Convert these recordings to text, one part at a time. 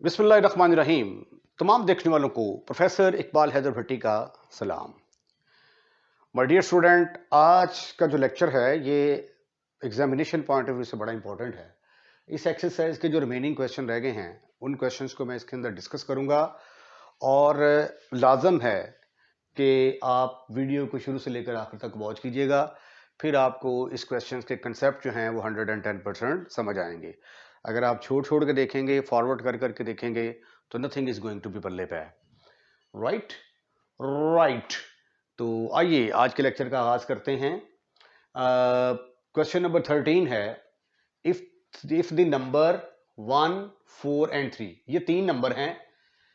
बिस्मिल्लाहिर्रहमानिर्रहीम। तमाम देखने वालों को प्रोफेसर इकबाल हैदर भट्टी का सलाम। माय डियर स्टूडेंट, आज का जो लेक्चर है ये एग्जामिनेशन पॉइंट ऑफ व्यू से बड़ा इंपॉर्टेंट है। इस एक्सरसाइज के जो रिमेनिंग क्वेश्चन रह गए हैं उन क्वेश्चंस को मैं इसके अंदर डिस्कस करूंगा और लाजम है कि आप वीडियो को शुरू से लेकर आखिर तक वॉच कीजिएगा, फिर आपको इस क्वेश्चन के कंसेप्ट जो हैं वो 110% समझ आएंगे। अगर आप छोड़ छोड़ के देखेंगे, फॉरवर्ड कर करके देखेंगे तो nothing is going to be पल्ले पे। Right right. तो आइए आज के लेक्चर का आगाज करते हैं। क्वेश्चन नंबर 13 है, इफ द नंबर 1, 4 एंड 3, ये तीन नंबर हैं,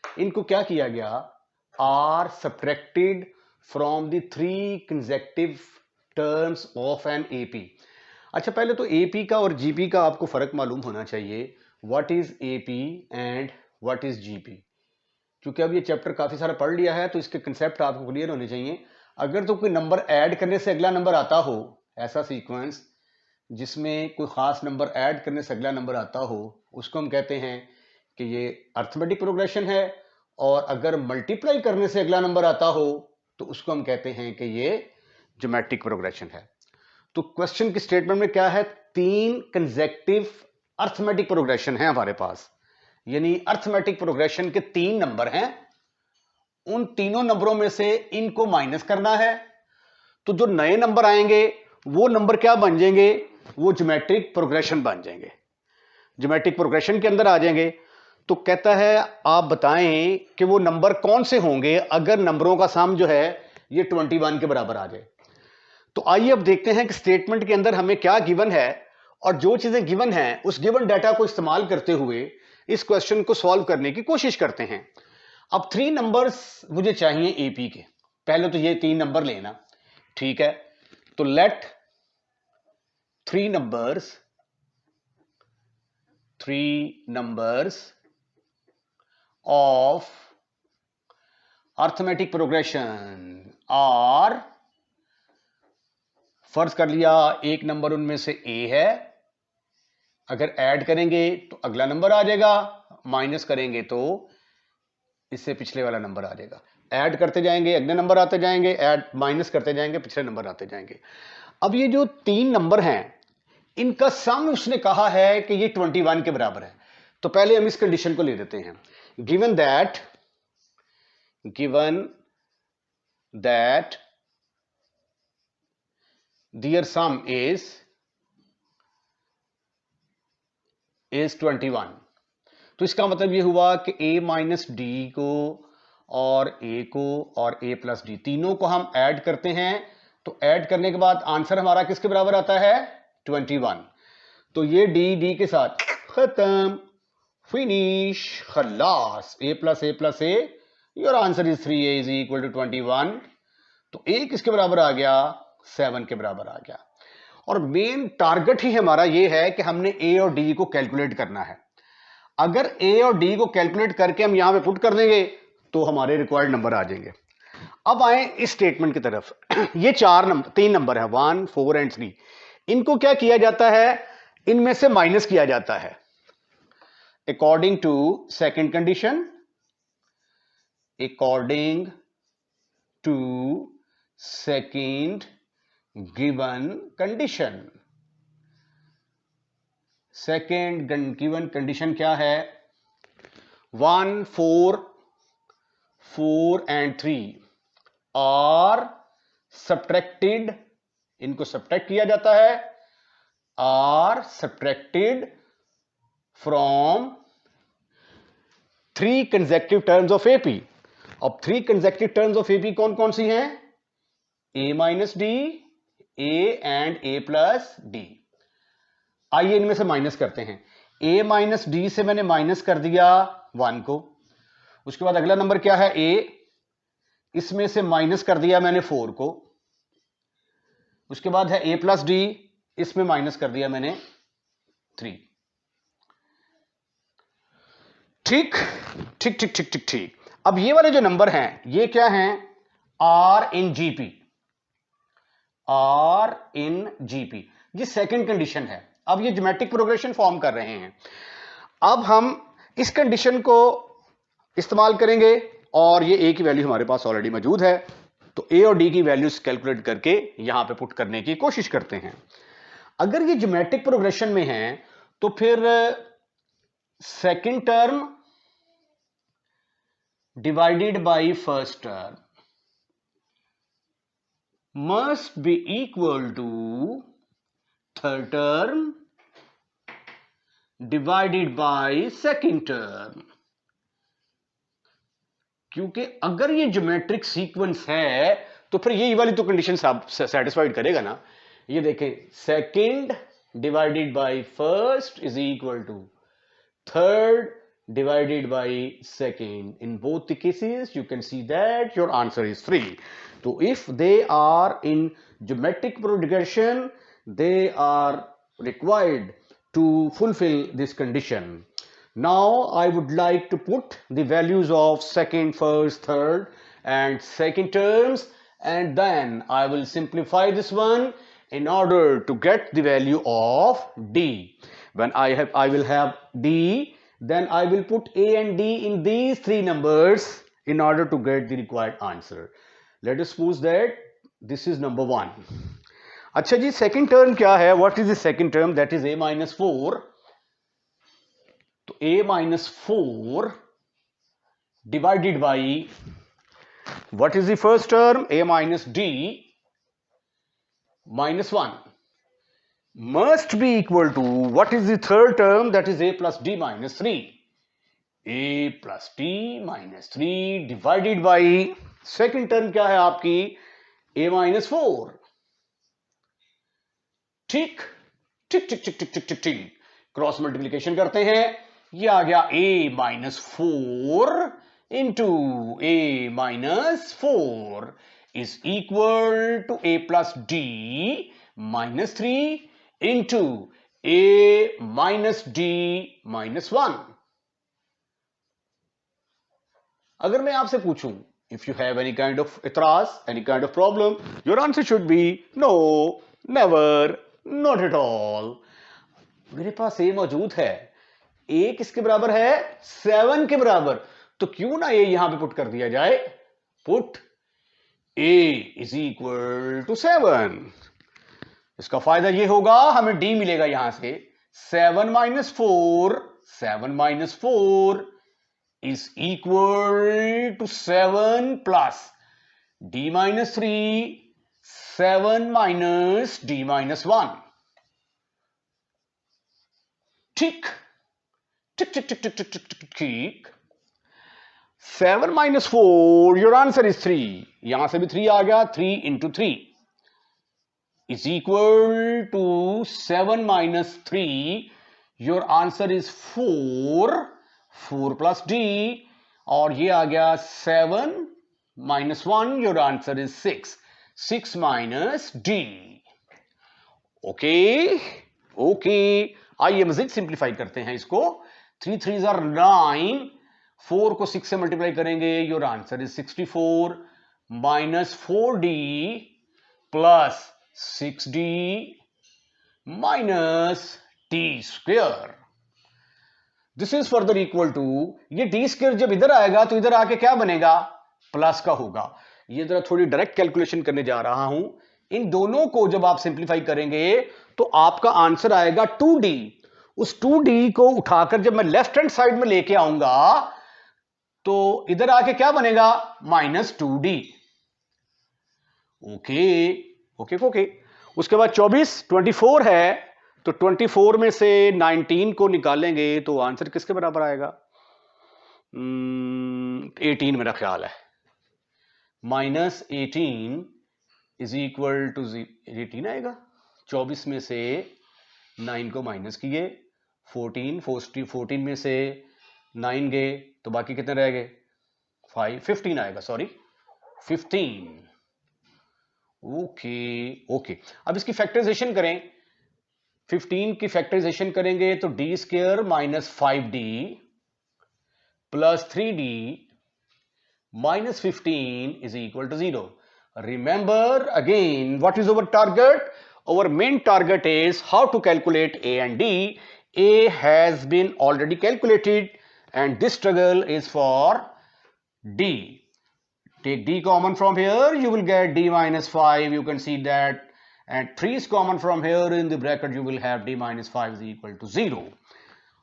इनको क्या किया गया, are subtracted from the 3 consecutive terms of an AP. अच्छा, पहले तो एपी का और जीपी का आपको फर्क मालूम होना चाहिए। What is AP and what is GP. क्योंकि अब ये चैप्टर काफी सारा पढ़ लिया है तो इसके कंसेप्ट आपको क्लियर होने चाहिए। अगर तो कोई नंबर ऐड करने से अगला नंबर आता हो, ऐसा सीक्वेंस जिसमें कोई खास नंबर ऐड करने से अगला नंबर आता हो, उसको हम कहते हैं कि ये अर्थमेटिक प्रोग्रेशन है। और अगर मल्टीप्लाई करने से अगला नंबर आता हो तो उसको हम कहते हैं कि ये ज्योमेट्रिक प्रोग्रेशन है। तो क्वेश्चन की स्टेटमेंट में क्या है, 3 कंसेक्यूटिव अर्थमेटिक प्रोग्रेशन है हमारे पास, यानी अर्थमेटिक प्रोग्रेशन के 3 नंबर हैं। उन तीनों नंबरों में से इनको माइनस करना है, तो जो नए नंबर आएंगे वो नंबर क्या बन जाएंगे, वो ज्योमेट्रिक प्रोग्रेशन बन जाएंगे, ज्योमेट्रिक प्रोग्रेशन के अंदर आ जाएंगे। तो कहता है आप बताएं कि वो नंबर कौन से होंगे अगर नंबरों का सम जो है ये 21 के बराबर आ जाए। तो आइए अब देखते हैं कि स्टेटमेंट के अंदर हमें क्या गिवन है और जो चीजें गिवन हैं उस गिवन डाटा को इस्तेमाल करते हुए इस क्वेश्चन को सॉल्व करने की कोशिश करते हैं। अब 3 नंबर्स मुझे चाहिए एपी के। पहले तो ये 3 नंबर लेना, ठीक है। तो let 3 numbers of arithmetic progression are, फर्ज कर लिया एक नंबर उनमें से ए है, अगर ऐड करेंगे तो अगला नंबर आ जाएगा, माइनस करेंगे तो इससे पिछले वाला नंबर आ जाएगा। ऐड करते जाएंगे अगले नंबर आते जाएंगे, ऐड माइनस करते जाएंगे पिछले नंबर आते जाएंगे। अब ये जो 3 नंबर हैं इनका सम उसने कहा है कि ये 21 के बराबर है। तो पहले हम इस कंडीशन को ले देते हैं, given that there sum is 21। तो इसका मतलब ये हुआ कि a माइनस डी को और a को और a प्लस डी तीनों को हम ऐड करते हैं। तो ऐड करने के बाद आंसर हमारा किसके बराबर आता है, 21। तो ये डी के साथ खत्म, फिनिश, खलास। a plus a, your answer is 3a is equal to 21। तो a किसके बराबर आ गया, 7 के बराबर आ गया। और मेन टारगेट ही हमारा ये है कि हमने a और d को कैलकुलेट करना है। अगर a और d को कैलकुलेट करके हम यहां पे पुट कर देंगे तो हमारे रिक्वायर्ड नंबर आ जाएंगे। अब आए इस स्टेटमेंट की तरफ। ये 3 नंबर है 1, 4 एंड 3। इनको क्या किया जाता है, इनमें से माइनस किया जाता है according to second condition, according to second given condition. Second given condition क्या है, 1, 4 एंड 3 आर सब्ट्रैक्टेड, इनको सब्ट्रैक्ट किया जाता है, are subtracted from 3 consecutive terms of AP. अब 3 कंसेक्यूटिव टर्म्स ऑफ एपी कौन कौन सी हैं, a minus D, a and a plus D. आइए इनमें से माइनस करते हैं। a माइनस डी से मैंने माइनस कर दिया 1 को, उसके बाद अगला नंबर क्या है a, इसमें से माइनस कर दिया मैंने 4 को, उसके बाद है a प्लस डी, इसमें माइनस कर दिया मैंने 3। ठीक ठीक ठीक ठीक ठीक ठीक। अब ये वाले जो नंबर हैं ये क्या हैं, are in GP, are in GP, ये सेकंड कंडीशन है। अब ये ज्योमेट्रिक प्रोग्रेशन फॉर्म कर रहे हैं। अब हम इस कंडीशन को इस्तेमाल करेंगे और ये ए की वैल्यू हमारे पास ऑलरेडी मौजूद है, तो ए और डी की वैल्यूज कैलकुलेट करके यहां पे पुट करने की कोशिश करते हैं। अगर ये ज्योमेट्रिक प्रोग्रेशन में है तो फिर second term divided by first term must be equal to third term divided by second term, क्योंकि अगर ये ज्योमेट्रिक सीक्वेंस है तो फिर ये वाली तो कंडीशन सेटिस्फाइड करेगा ना। ये देखें, second divided by first is equal to third divided by second. In both the cases you can see that your answer is 3. So if they are in geometric progression, they are required to fulfill this condition. Now I would like to put the values of second, first, third and second terms, and then I will simplify this one in order to get the value of D. When I will have D, then I will put A and D in these three numbers in order to get the required answer. Let us suppose that this is number 1. अच्छा जी, second term क्या है? What is the second term? That is A minus 4. तो A minus 4 divided by, what is the first term? A minus D minus 1 must be equal to, what is the third term? That is A plus D minus 3. A plus D minus 3 divided by second term क्या है आपकी? A minus 4. ठीक ठीक ठीक ठीक ठीक ठीक ठीक ठीक, क्रॉस मल्टीप्लीकेशन करते हैं, ये आ गया A minus 4 into A minus 4 is equal to A plus D minus 3 into A minus D minus 1. अगर मैं आपसे पूछूं, if you have any kind of इतराज, any kind of problem, your answer should be no, never, not at all. मेरे पास A मौजूद है, A किसके बराबर है? 7 के बराबर, तो क्यों ना A यहां पे पुट कर दिया जाए? Put A is equal to 7. इसका फायदा ये होगा, हमें D मिलेगा यहां से 7 minus 4 is equal to 7 plus D minus 3, 7 minus D minus 1. ठीक ठीक ठीक ठीक ठीक ठीक ठीक ठीक, 7 minus 4, your answer is 3. यहां से भी 3 आ गया, 3 into 3 is equal to 7 minus 3. Your answer is 4 plus D, और ये आ गया 7 minus 1. Your answer is 6 minus D. Okay, आइए मजीद सिंप्लीफाई करते हैं इसको. 3 3s are 9, 4 को 6 से मल्टीप्लाई करेंगे, your answer is 64 minus 4D plus 6D minus D square. This is further equal to, ये D स्क्वायर जब इधर आएगा तो इधर आके क्या बनेगा? प्लस का होगा. ये जरा थोड़ी डायरेक्ट कैलकुलेशन करने जा रहा हूं. इन दोनों को जब आप सिंप्लीफाई करेंगे तो आपका आंसर आएगा 2D. उस 2D को उठाकर जब मैं लेफ्ट हैंड साइड में लेके आऊंगा तो इधर आके क्या बनेगा? Minus 2D. ओके. उसके बाद 24 है, तो 24 में से 19 को निकालेंगे तो आंसर किसके बराबर आएगा? 18 मेरा ख्याल है. माइनस 18 इज इक्वल टू 18 आएगा. 24 में से 9 को माइनस किए, 14 में से 9 गए तो बाकी कितने रह गए? 15 आएगा, सॉरी 15. ओके. अब इसकी फैक्टराइजेशन करें. 15 की फैक्टराइजेशन करेंगे तो D square minus 5D plus 3D minus 15 is equal to 0. Remember again, what is our target? Our main target is how to calculate A and D. A has been already calculated and this struggle is for d. Take d common from here, you will get d minus 5. You can see that, and 3 is common from here. In the bracket you will have d minus 5 is equal to 0.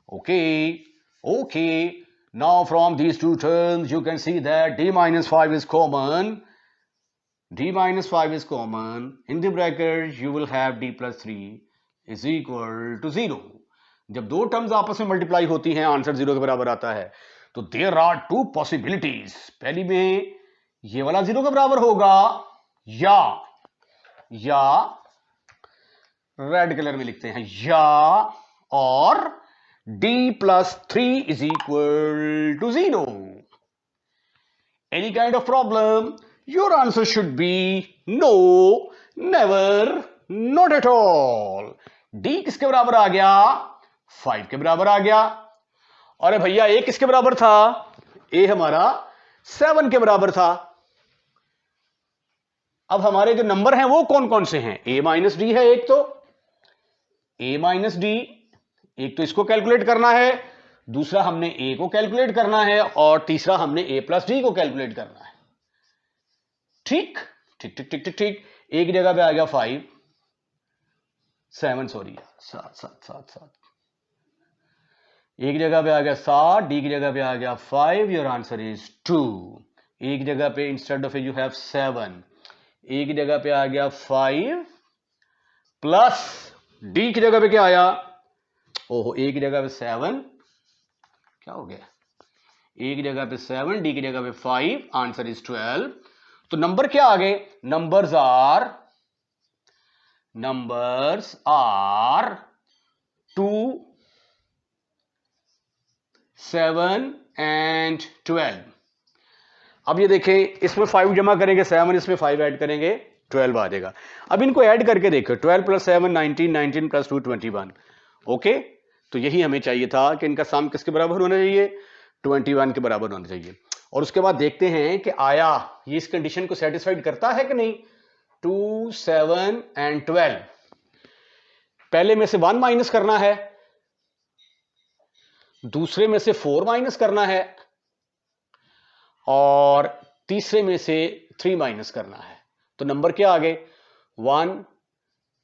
Okay, now from these two terms you can see that d minus 5 is common. D minus 5 is common. In the bracket you will have d plus 3 is equal to 0. जब दो terms आपस में multiply होती हैं, answer 0 के बराबर आता है. तो देयर आर टू पॉसिबिलिटीज. पहली में ये वाला 0 के बराबर होगा, या रेड कलर में लिखते हैं, या और d plus 3 is equal to 0. Any kind of problem? Your answer should be no, never, not at all. D किसके बराबर आ गया? 5 के बराबर आ गया. अरे भैया A किसके बराबर था? A हमारा 7 के बराबर था. अब हमारे जो नंबर हैं वो कौन कौन से हैं? A माइनस डी है एक तो, A माइनस डी, एक तो इसको कैलकुलेट करना है, दूसरा हमने A को कैलकुलेट करना है, और तीसरा हमने A प्लस डी को कैलकुलेट करना है. ठीक ठीक ठीक ठीक ठीक ठीक. एक जगह पे आ गया 5, 7 सॉरी 7. एक जगह पे आ गया 7, डी की जगह पे आ गया 5. Your answer is 2. एक जगह पे इंस्टेड ऑफ यू हैव 7, एक जगह पे आ गया 5 प्लस डी की जगह पे क्या आया? ओहो, एक जगह पे 7, क्या हो गया? एक जगह पे 7, डी की जगह पे 5. Answer is 12. तो नंबर क्या आ गए? Numbers are 2, 7 and 12. अब ये देखें, इसमें 5 जमा करेंगे 7, इसमें 5 ऐड करेंगे 12 आ जाएगा. अब इनको ऐड करके देखो, 12 प्लस 7 19, 19 प्लस 2 21. ओके, तो यही हमें चाहिए था कि इनका सम किसके बराबर होना चाहिए? 21 के बराबर होना चाहिए. और उसके बाद देखते हैं कि आया ये इस कंडीशन को सेटिस्फाइड करता है कि नहीं. 2, 7 एंड 12. पहले में से 1 माइनस करना है, दूसरे में से 4 माइनस करना है, और तीसरे में से 3 माइनस करना है. तो नंबर क्या आ गए? 1,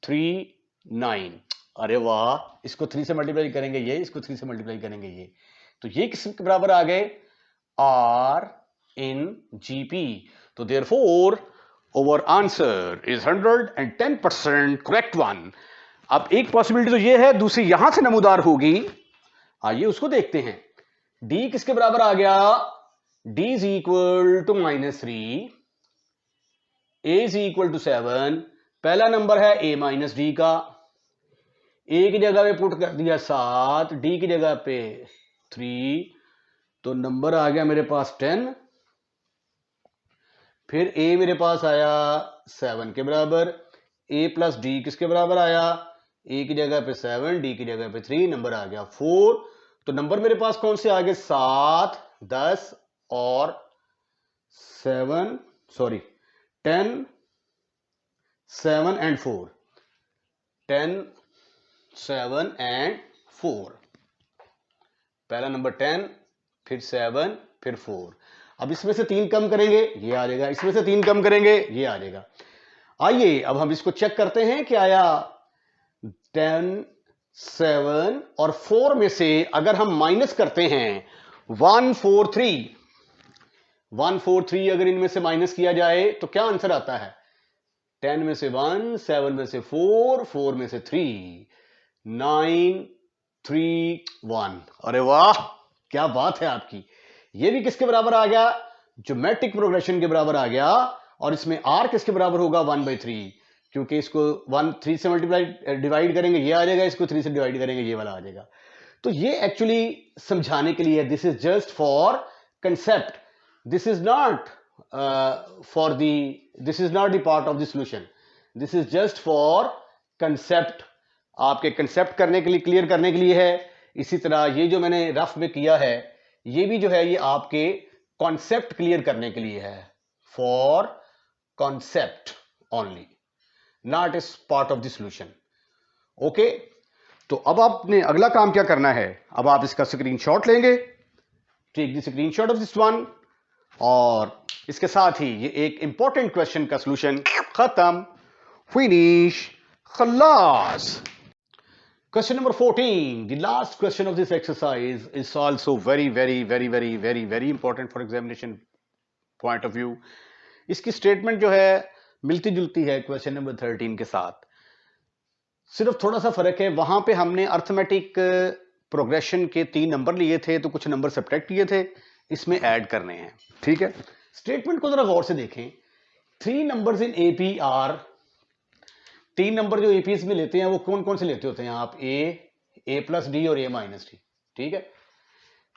3, 9. अरे वाह, इसको 3 से मल्टीप्लाई करेंगे ये, इसको 3 से मल्टीप्लाई करेंगे ये, तो ये किसके बराबर आ गए? R in GP. तो therefore our answer is 110% correct one. अब एक पॉसिबिलिटी तो ये है, दूसरी यहां से नमूदार होगी. आइए उसको देखते हैं. D किसके बराबर आ गया? D is equal to -3, A is equal to 7. पहला नंबर है A माइनस डी का, A की जगह पे पुट कर दिया 7, D की जगह पे 3, तो नंबर आ गया मेरे पास 10. फिर A मेरे पास आया 7 के बराबर. A प्लस डी किसके बराबर आया? A की जगह पे 7, D की जगह पे 3, नंबर आ गया 4. तो नंबर मेरे पास कौन से आ गए? 7, 10 और 7, सॉरी 10, 7 एंड 4. 10, 7 एंड 4. पहला नंबर 10, फिर 7, फिर 4. अब इसमें से 3 कम करेंगे, ये आ जाएगा. इसमें से 3 कम करेंगे, ये आ जाएगा. आइए अब हम इसको चेक करते हैं कि आया 10, 7 और 4 में से अगर हम माइनस करते हैं 1, 4, 3, 1, 4, 3 अगर इनमें से माइनस किया जाए तो क्या आंसर आता है? 10 में से 1, 7 में से 4, 4 में से 3, 9, 3, 1. अरे वाह, क्या बात है आपकी. ये भी किसके बराबर आ गया? ज्योमेट्रिक प्रोग्रेशन के बराबर आ गया. और इसमें r किसके बराबर होगा? 1/3, क्योंकि इसको 3 से मल्टीप्लाई डिवाइड करेंगे ये आ जाएगा, इसको 3 से डिवाइड करेंगे ये वाला आ जाएगा. तो ये एक्चुअली समझाने के लिए, this is just for concept, this is not this is not the part of the solution, this is just for concept. आपके कंसेप्ट करने के लिए, क्लियर करने के लिए है. इसी तरह ये जो मैंने रफ में किया है, ये भी जो है ये आपके कॉन्सेप्ट क्लियर करने के लिए है. For concept only, not is part of the solution. Okay, तो अब आपने अगला काम क्या करना है? अब आप इसका स्क्रीनशॉट लेंगे, take the screenshot of this one, और इसके साथ ही ये एक इंपॉर्टेंट क्वेश्चन का सॉल्यूशन खत्म, फिनिश, खलास। Question number 14, the last question of this exercise is also very important for examination point of view. इसकी स्टेटमेंट जो है मिलती जुलती है क्वेश्चन नंबर 13 के साथ, सिर्फ थोड़ा सा फर्क है। वहां पे हमने अर्थमेटिक प्रोग्रेशन के 3 नंबर लिए थे, तो कुछ नंबर सब्ट्रैक्ट किए थे, इसमें ऐड करने हैं। ठीक है, स्टेटमेंट को जरा गौर से देखें। 3 numbers in AP are, 3 number जो एपीएस में लेते हैं वो कौन कौन से लेते होते हैं आप? ए प्लस डी और ए माइनस डी। ठीक है,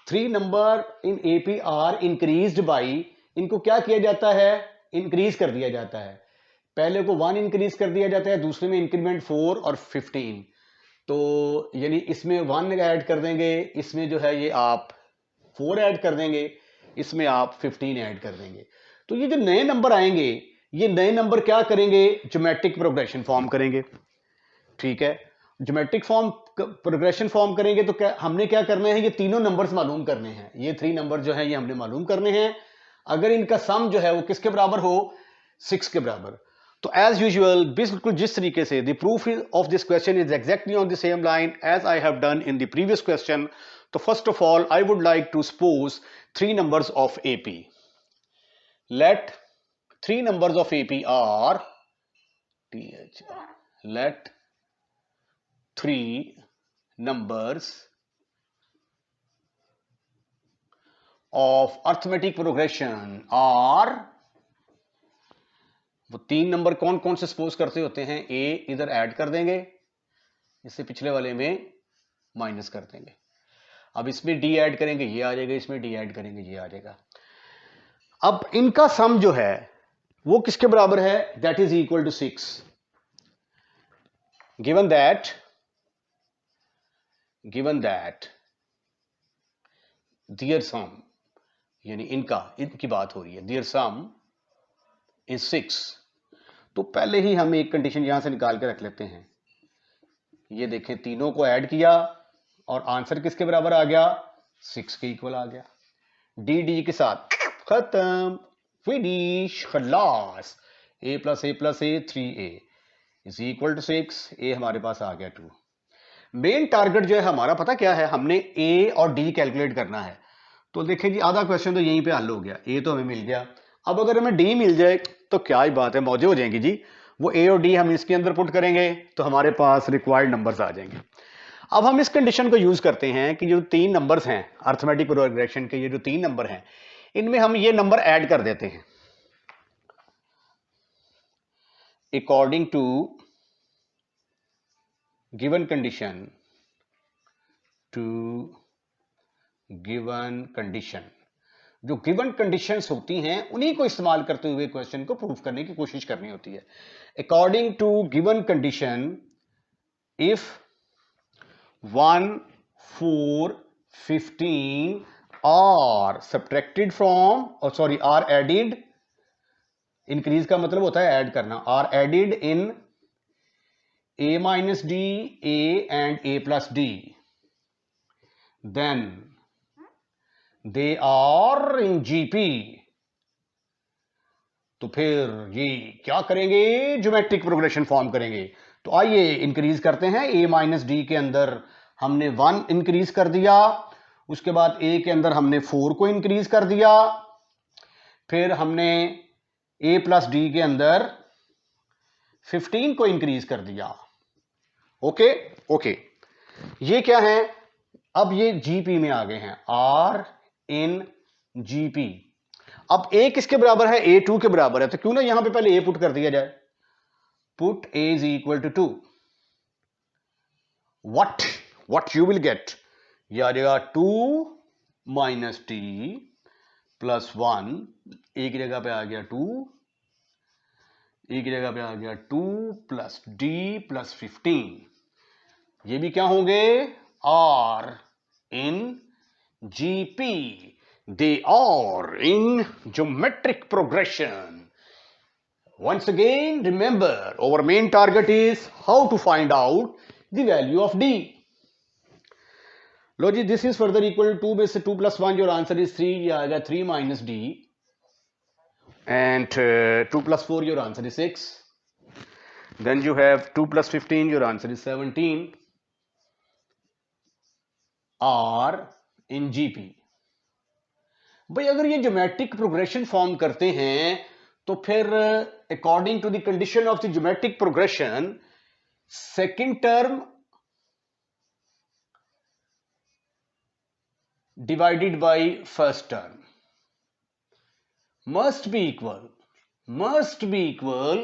3 number in AP are increased by, इनको क्या किया जाता है? इंक्रीज कर दिया जाता है। पहले को 1 इंक्रीज कर दिया जाता है, दूसरे में इंक्रीमेंट 4 और 15, तो यानी इसमें 1 ऐड कर देंगे, इसमें जो है ये आप 4 ऐड कर देंगे, इसमें आप 15 ऐड कर देंगे। तो ये जो नए नंबर आएंगे, ये नए नंबर क्या करेंगे? ज्योमेट्रिक प्रोग्रेशन फॉर्म करेंगे। ठीक है, ज्योमेट्रिक फॉर्म प्रोग्रेशन फॉर्म करेंगे तो हमने क्या करना है? ये तीनों नंबर्स मालूम करने हैं। ये 3 नंबर जो है ये हमने मालूम करने हैं। अगर इनका सम जो है वो किसके बराबर हो? 6 के बराबर। तो एज यूजुअल, बिल्कुल जिस तरीके से the proof of this question is exactly on the same line as I have done in the previous question. तो first of all I would like to suppose 3 numbers of AP. Let 3 numbers of AP are let 3 numbers of arithmetic progression are, वो 3 number कौन कौन से suppose करते होते हैं? ए इधर add कर देंगे, इससे पिछले वाले में माइनस कर देंगे। अब इसमें डी ऐड करेंगे, ये आ जाएगा, इसमें डी ऐड करेंगे, ये आ जाएगा। अब इनका सम जो है वो किसके बराबर है? That is equal to 6। Given that there sum, यानी इनकी बात हो रही है, देयर सम इज 6। तो पहले ही हम एक कंडीशन यहां से निकाल के रख लेते हैं। ये देखें, तीनों को ऐड किया और आंसर किसके बराबर आ गया? 6 के इक्वल आ गया। डी के साथ खत्म, फिनिश, खलास। a plus a 3a is equal to 6। a हमारे पास आ गया 2। मेन टारगेट जो है हमारा पता क्या है? हमने a और d कैलकुलेट करना है। तो देखें जी, आधा क्वेश्चन तो यहीं पे हल हो गया। a तो हमें मिल गया, अब अगर हमें d मिल जाए तो क्या ही बात है, मौजे हो जाएंगी जी। वो a और d हम इसके अंदर पुट करेंगे तो हमारे पास रिक्वायर्ड नंबर्स आ जाएंगे। अब हम इस कंडीशन को यूज करते हैं कि जो 3 नंबर्स हैं अर्थमेटिक प्रोग्रेशन के, ये जो 3 नंबर हैं, इनमें हम ये नंबर ऐड कर देते हैं अकॉर्डिंग टू गिवन कंडीशन जो गिवन कंडीशंस होती हैं उन्हीं को इस्तेमाल करते हुए क्वेश्चन को प्रूफ करने की कोशिश करनी होती है। According to given condition, if 1, 4, 15 are subtracted from, are added, increase का मतलब होता है ऐड करना, are added in a minus d, a and a plus d, then they are in GP। तो फिर ये क्या करेंगे? ज्योमेट्रिक प्रोग्रेशन फॉर्म करेंगे। तो आइए इंक्रीज करते हैं। a माइनस डी के अंदर हमने 1 इंक्रीज कर दिया, उसके बाद a के अंदर हमने 4 को इंक्रीज कर दिया, फिर हमने a प्लस डी के अंदर 15 को इंक्रीज कर दिया। ओके, ये क्या है? अब ये जीपी में आ गए हैं, R in GP। अब a किसके बराबर है? a 2 के बराबर है, तो क्यों ना यहां पे पहले a पुट कर दिया जाए। Put a is equal to 2। what you will get, ये आ जाएगा 2 माइनस टी प्लस 1, a की जगह पे आ गया 2, a की जगह पे आ गया 2 प्लस d प्लस 15। ये भी क्या होंगे? R in GP। They are in geometric progression। Once again, remember, our main target is how to find out the value of d। लो जी, this is further equal to में से 2 + 1 your answer is 3, ये आएगा 3 minus D, and 2 + 4 your answer is 6. Then you have 2 + 15, your answer is 17. R in GP. भाई अगर ये geometric progression form करते हैं तो फिर according to the condition of the geometric progression second term divided by first term must be equal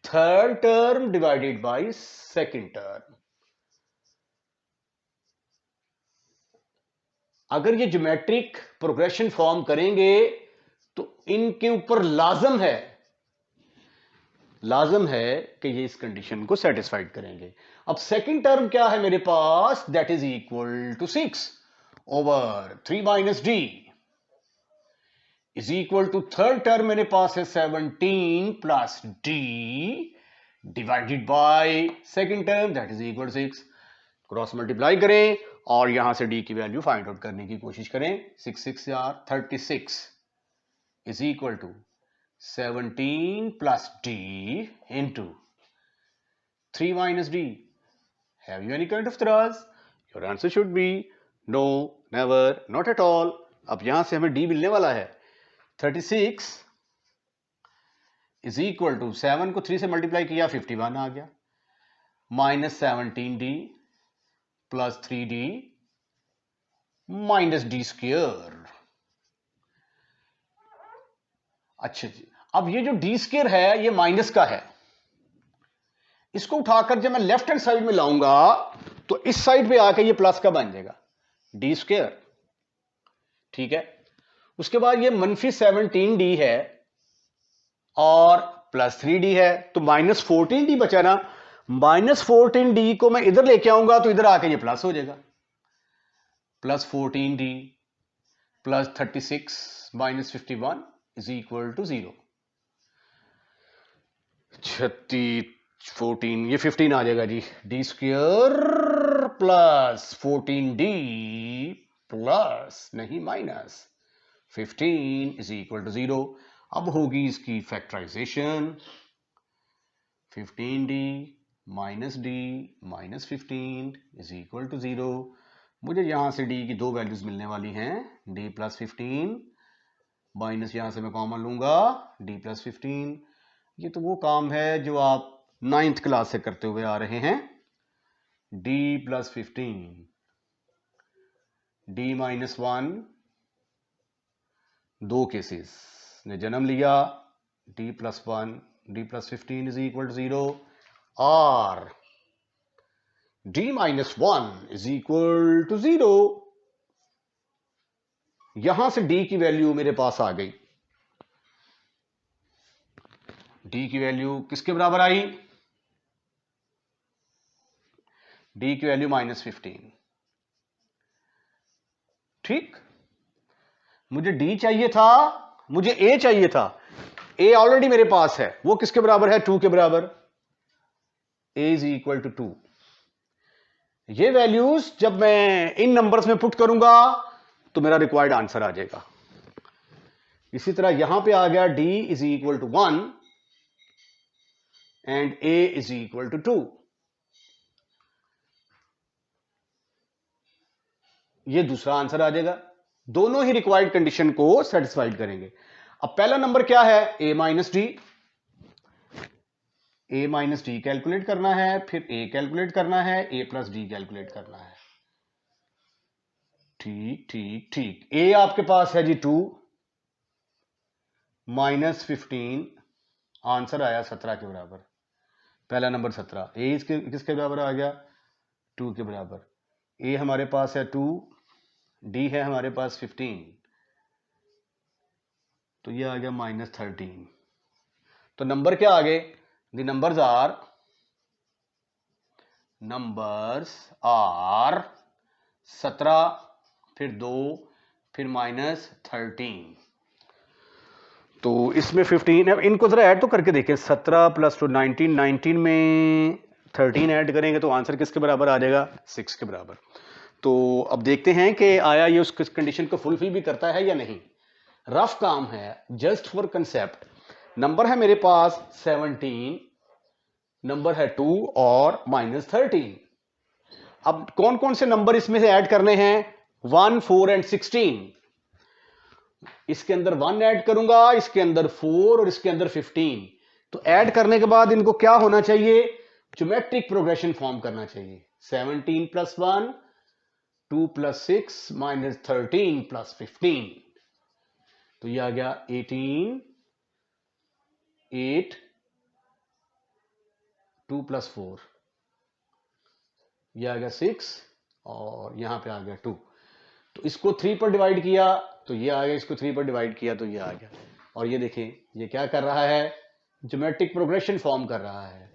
third term divided by second term. अगर ये geometric progression form करेंगे तो इनके ऊपर लाजम है कि ये इस कंडीशन को सेटिस्फाइड करेंगे. अब सेकंड टर्म क्या है मेरे पास, that is equal to 6 over 3 minus d is equal to third term मेरे पास है 17 plus d divided by second term that is equal 6. Cross multiply करें और यहां से डी की वैल्यू फाइंड आउट करने की कोशिश करें. 6 यार 36 is equal to 17 plus D into 3 minus D. Have you any kind of cross? Your answer should be no, never, not at all. अब यहां से हमें डी मिलने वाला है. 36 इज इक्वल टू 7 को 3 से मल्टीप्लाई किया 51 आ गया, minus 17d plus 3d minus D square. अच्छा जी, अब ये जो डी स्क्वायर है ये माइनस का है, इसको उठाकर जब मैं लेफ्ट हैंड साइड में लाऊंगा तो इस साइड पे आके ये प्लस का बन जाएगा डी स्क्वायर. ठीक है, उसके बाद ये मनफी 17d है और प्लस 3d है, तो माइनस 14d बचा ना. माइनस 14d को मैं इधर लेके आऊंगा तो इधर आके ये प्लस हो जाएगा. Plus 14d plus 36 minus 51 is equal to 0. 14 ये 15 आ जाएगा जी. डी स्क्वायर प्लस 14d प्लस नहीं माइनस 15 इज इक्वल टू 0. अब होगी इसकी factorisation. 15d minus d minus 15 is equal to 0. मुझे यहां से d की दो वैल्यूज मिलने वाली हैं, d प्लस 15 माइनस यहां से मैं कॉमन लूंगा d प्लस 15. ये तो वो काम है जो आप 9th क्लास से करते हुए आ रहे हैं. d प्लस 15 d माइनस 1 दो केसेस ने जन्म लिया. d plus 1 d plus 15 is equal to 0 और d minus 1 is equal to 0. यहां से d की वैल्यू मेरे पास आ गई. d की वैल्यू किसके बराबर आई? d की वैल्यू माइनस 15. ठीक, मुझे d चाहिए था, मुझे a चाहिए था. a ऑलरेडी मेरे पास है, वो किसके बराबर है? 2 के बराबर. a is equal to 2. ये वैल्यूज जब मैं इन नंबर्स में पुट करूंगा तो मेरा रिक्वायर्ड आंसर आ जाएगा. इसी तरह यहां पे आ गया d is equal to 1 and a is equal to 2. ये दूसरा आंसर आ जाएगा. दोनों ही रिक्वायर्ड कंडीशन को सेटिस्फाइड करेंगे. अब पहला नंबर क्या है? a minus D. a minus D calculate करना है, फिर a कैलकुलेट करना है, a प्लस डी कैलकुलेट करना है. ठीक ठीक ठीक. a आपके पास है जी 2 माइनस 15, आंसर आया 17 के बराबर. पहला नंबर 17. a किसके बराबर आ गया? 2 के बराबर. a हमारे पास है 2, d है हमारे पास 15, तो ये आ गया माइनस 13. तो नंबर क्या आ गए? द नंबर्स आर 17, फिर 2, फिर माइनस 13. तो इसमें 15 है. इनको जरा ऐड तो करके देखें. 17 प्लस 2 19, 19 में 13 ऐड करेंगे तो आंसर किसके बराबर आ जाएगा? 6 के बराबर. तो अब देखते हैं कि आया ये उस कंडीशन को फुलफिल भी करता है या नहीं। रफ काम है, जस्ट फॉर कंसेप्ट। नंबर है मेरे पास 17, नंबर है 2 और -13। अब कौन कौन से नंबर इसमें से ऐड करने हैं? 1, 4 एंड 16। इसके अंदर 1 ऐड करूंगा, इसके अंदर 4 और इसके अंदर 15। तो ऐड करने के बाद इनको क्या होना चाहिए? ज्योमेट्रिक प्रोग्रेशन फॉर्म करना चाहिए। 17 + 1, 2 + 6 -13 + 15। तो ये आ गया 18, 8, 2 + 4, ये आ गया 6 और यहां पे आ गया 2। तो इसको 3 पर डिवाइड किया तो ये आ गया, इसको 3 पर डिवाइड किया तो ये आ गया। और ये देखें ये क्या कर रहा है? ज्योमेट्रिक प्रोग्रेशन फॉर्म कर रहा है।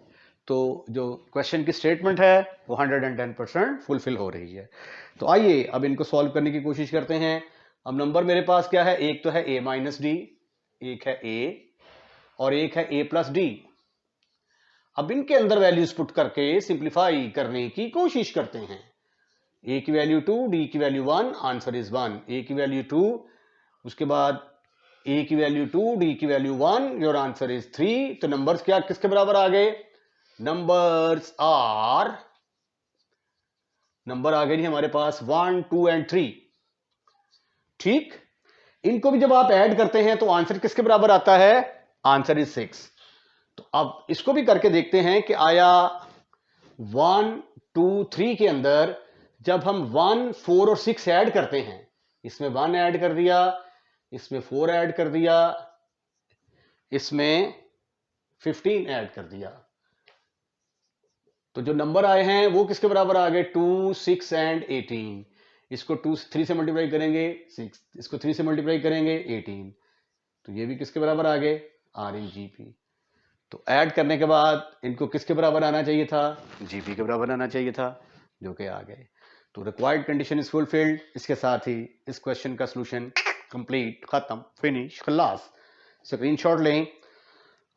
तो जो क्वेश्चन की स्टेटमेंट है वो 110% फुलफिल हो रही है। तो आइए अब इनको सॉल्व करने की कोशिश करते हैं। अब नंबर मेरे पास क्या है? एक तो है a - d, एक है a और एक है a + d। अब इनके अंदर वैल्यूज पुट करके सिंप्लीफाई करने की कोशिश करते हैं। a की वैल्यू 2, d की वैल्यू 1, आंसर इज 1। a की वैल्यू 2, उसके बाद a की वैल्यू 2, d की वैल्यू 1, योर आंसर इज 3। तो नंबर्स क्या किसके बराबर आ गए? नंबर्स नंबर आ गए जी हमारे पास 1, 2 एंड 3। ठीक, इनको भी जब आप ऐड करते हैं तो आंसर किसके बराबर आता है? Answer is 6। तो अब इसको भी करके देखते हैं कि आया 1, 2, 3 के अंदर जब हम 1, 4 और 6 ऐड करते हैं, इसमें 1 ऐड कर दिया, इसमें 4 ऐड कर दिया, इसमें 15 ऐड कर दिया, तो जो नंबर आए हैं वो किसके बराबर आ गए? 2, 6 एंड 18। इसको 3 से मल्टीप्लाई करेंगे 6, इसको 3 से मल्टीप्लाई करेंगे 18। तो ये भी किसके बराबर आ गए? RNGP। तो ऐड करने के बाद इनको किसके बराबर आना चाहिए था? GP के बराबर आना चाहिए था, जो कि आ गए। तो रिक्वायर्ड कंडीशन इज फुलफिल्ड। इसके साथ ही इस क्वेश्चन का सॉल्यूशन कंप्लीट, खत्म, फिनिश, खल्लास। स्क्रीनशॉट लें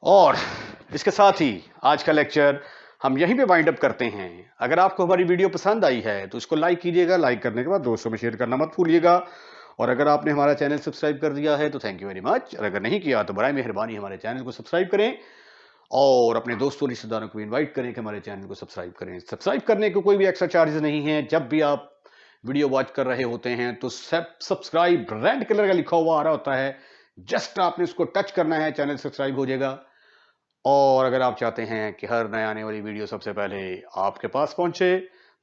और इसके साथ ही आज का लेक्चर हम यहीं पे वाइंड अप करते हैं। अगर आपको हमारी वीडियो पसंद आई है तो इसको लाइक कीजिएगा, लाइक करने के बाद दोस्तों में शेयर करना मत भूलिएगा। और अगर आपने हमारा चैनल सब्सक्राइब कर दिया है तो थैंक यू वेरी मच, और अगर नहीं किया तो बराए मेहरबानी हमारे चैनल को सब्सक्राइब करें और अपने दोस्तों रिश्तेदारों को भी इन्वाइट करें कि हमारे चैनल को सब्सक्राइब करें। सब्सक्राइब करने को कोई भी एक्स्ट्रा चार्जेस नहीं है। जब भी आप वीडियो वॉच कर रहे होते हैं तो सब्सक्राइब रेड कलर का लिखा हुआ आ रहा होता है, जस्ट आपने उसको टच करना है, चैनल सब्सक्राइब हो जाएगा। और अगर आप चाहते हैं कि हर नए आने वाली वीडियो सबसे पहले आपके पास पहुंचे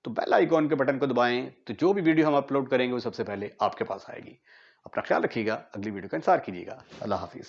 तो बेल आइकॉन के बटन को दबाएं, तो जो भी वीडियो हम अपलोड करेंगे वो सबसे पहले आपके पास आएगी। अपना ख्याल रखिएगा, अगली वीडियो का इंतजार कीजिएगा। अल्लाह हाफिज।